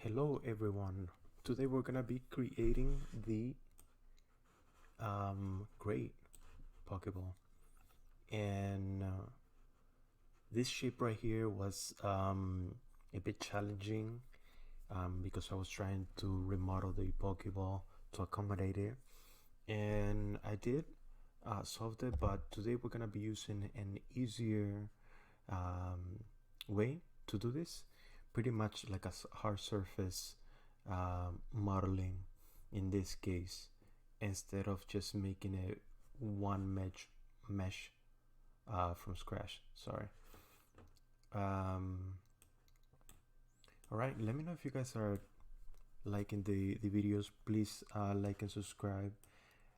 Hello everyone. Today we're gonna be creating the great Pokeball, and this shape right here was a bit challenging because I was trying to remodel the Pokeball to accommodate it, and I did solve it. But today we're gonna be using an easier way to do this, pretty much like a hard surface modeling in this case, instead of just making it one mesh from scratch. Sorry. um, all right, let me know if you guys are liking the videos. Please like and subscribe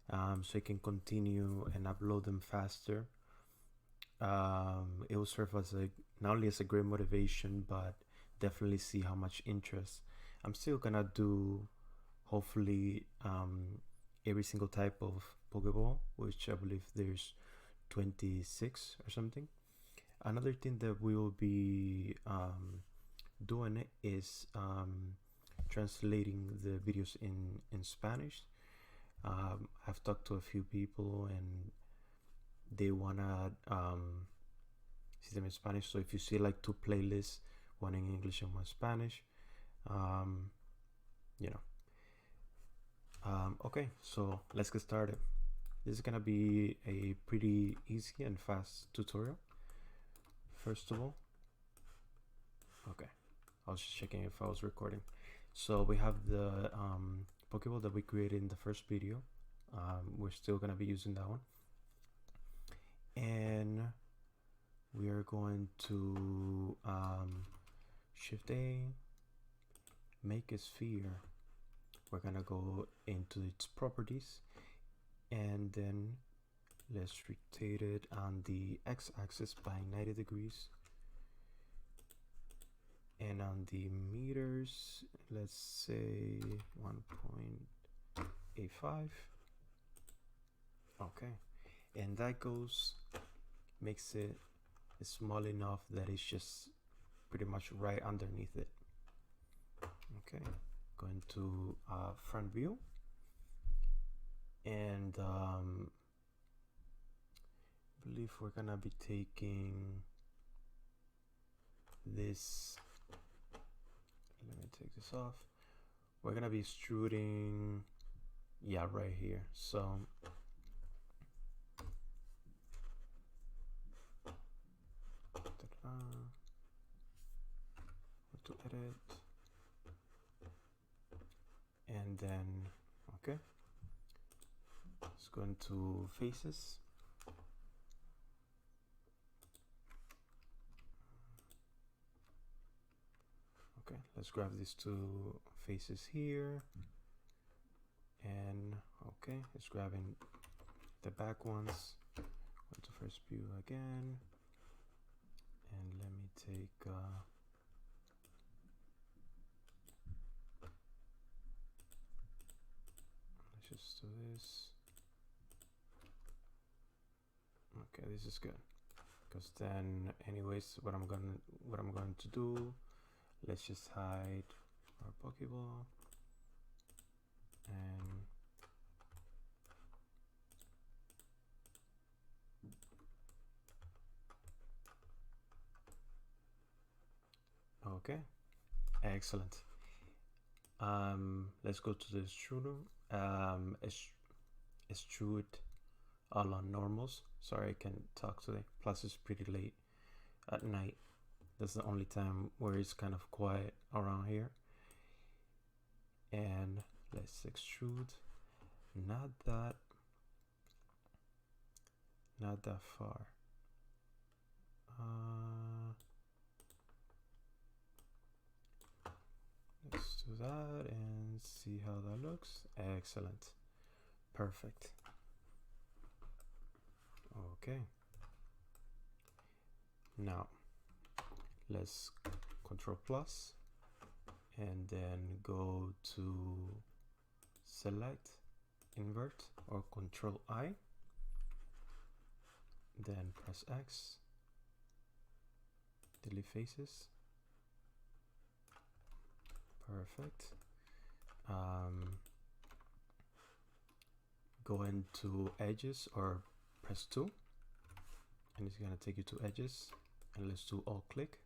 so I can continue and upload them faster. It will serve as a not only as a great motivation, but definitely see how much interest. I'm still gonna do hopefully every single type of Pokeball, which I believe there's 26 or something. Another thing that we will be doing is translating the videos in Spanish. I've talked to a few people and they wanna see them in Spanish. So if you see like two playlists, one in English and one Spanish, you know. Okay, so let's get started. This is gonna be a pretty easy and fast tutorial. First of all, okay, I was just checking if I was recording. So we have the Pokeball that we created in the first video. We're still gonna be using that one, and we are going to Shift A, make a sphere. We're gonna go into its properties, and then let's rotate it on the x-axis by 90 degrees, and on the meters, let's say 1.85. okay, and that makes it small enough that it's just pretty much right underneath it. Okay, going to front view, and I believe we're gonna be taking this. Let me take this off. We're gonna be extruding, yeah, right here. So to edit, and then okay, let's go into faces. Okay, let's grab these two faces here, and okay, it's grabbing the back ones. Go to first view again, and let me take let's just do this. Okay, this is good, because then anyways what I'm going to do, let's just hide our Pokeball, and okay, excellent. Let's go to the extruder. Extrude all on normals. Sorry, I can't talk today, plus it's pretty late at night. That's the only time where it's kind of quiet around here. And let's extrude not that far. Let's do that and see how that looks. Excellent, perfect. Okay, now let's Control plus and then go to select, invert, or Control I, then press X, delete faces. Perfect. Go into edges or press 2 and it's gonna take you to edges, and let's do alt click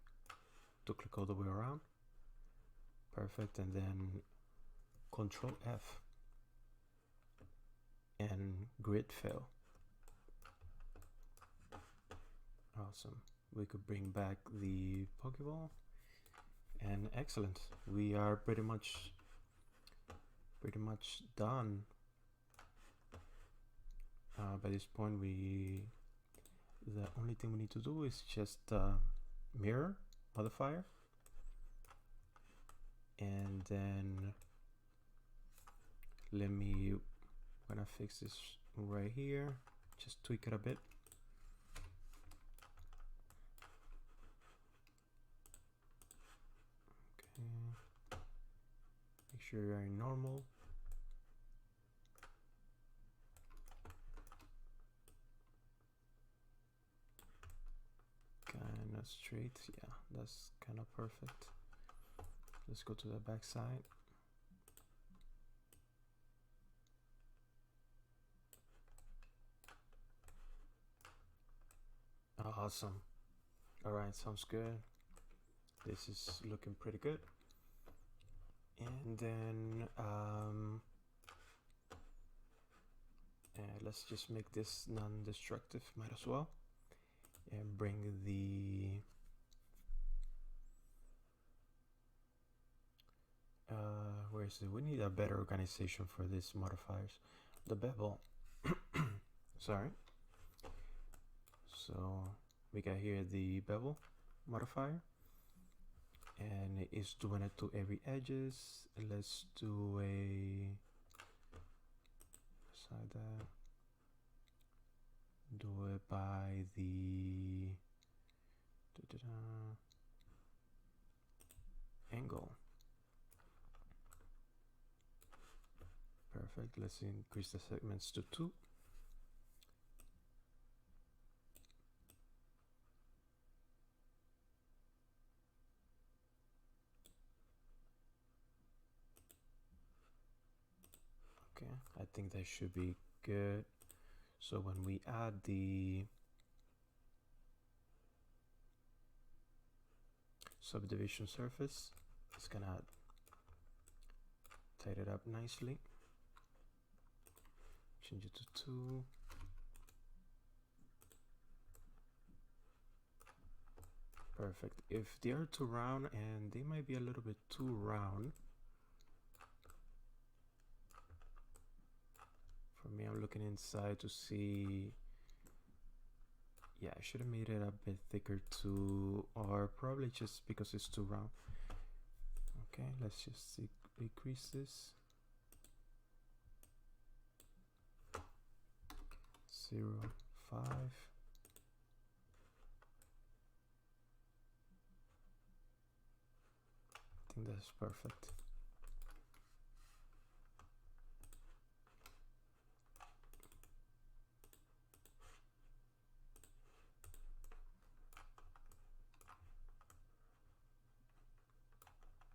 to click all the way around. Perfect. And then Control F and grid fill. Awesome. We could bring back the Pokeball, and excellent. We are pretty much done. By this point, the only thing we need to do is just mirror modifier, and then I'm gonna fix this right here, just tweak it a bit. Okay, make sure you're in normal. Kind of straight, yeah, that's kind of perfect. Let's go to the back side. Awesome. All right, sounds good. This is looking pretty good. And then let's just make this non-destructive, might as well, and bring the where is it? We need a better organization for these modifiers. The bevel. Sorry. So we got here the bevel modifier, and it is doing it to every edges. Let's do a beside that. Do it by the angle. Perfect. Let's increase the segments to 2. Okay, I think that should be good. So when we add the subdivision surface, it's gonna tighten it up nicely. Change it to 2. Perfect. If they are too round, and they might be a little bit too round for me, I'm looking inside to see. Yeah, I should have made it a bit thicker too, or probably just because it's too round. Okay, let's just decrease this. 0.5. I think that's perfect.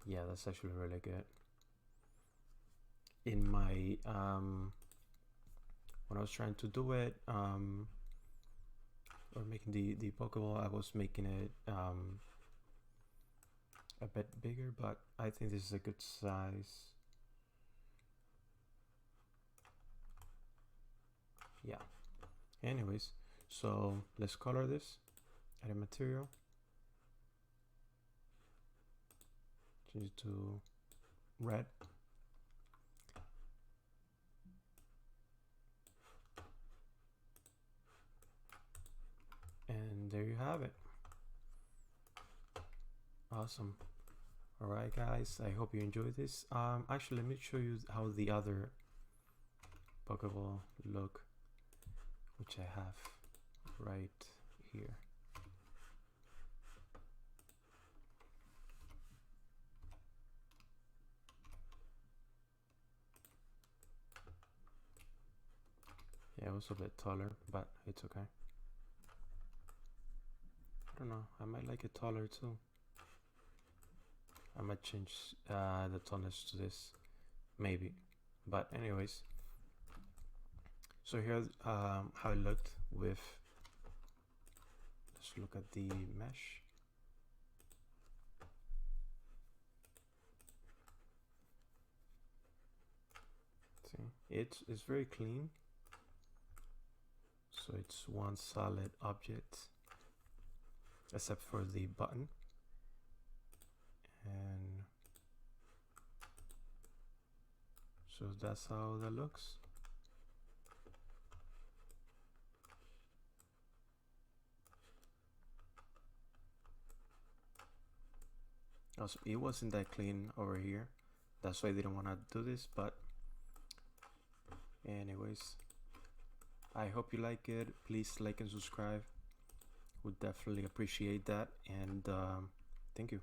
Yeah, that's actually really good. In my when I was trying to do it, or making the Pokeball, I was making it a bit bigger, but I think this is a good size. Yeah. Anyways, so let's color this. Add a material. Change it to red. And there you have it. Awesome. All right, guys, I hope you enjoyed this. Actually, let me show you how the other Pokeball look, which I have right here. Yeah, it was a bit taller, but it's okay. I don't know, I might like it taller too. I might change the tonnage to this, maybe. But anyways, so here's how it looked with, let's look at the mesh. See, it's very clean. So it's one solid object, except for the button. And so that's how that looks. Also, it wasn't that clean over here. That's why I didn't want to do this, but anyways, I hope you like it. Please like and subscribe. Would definitely appreciate that. And thank you.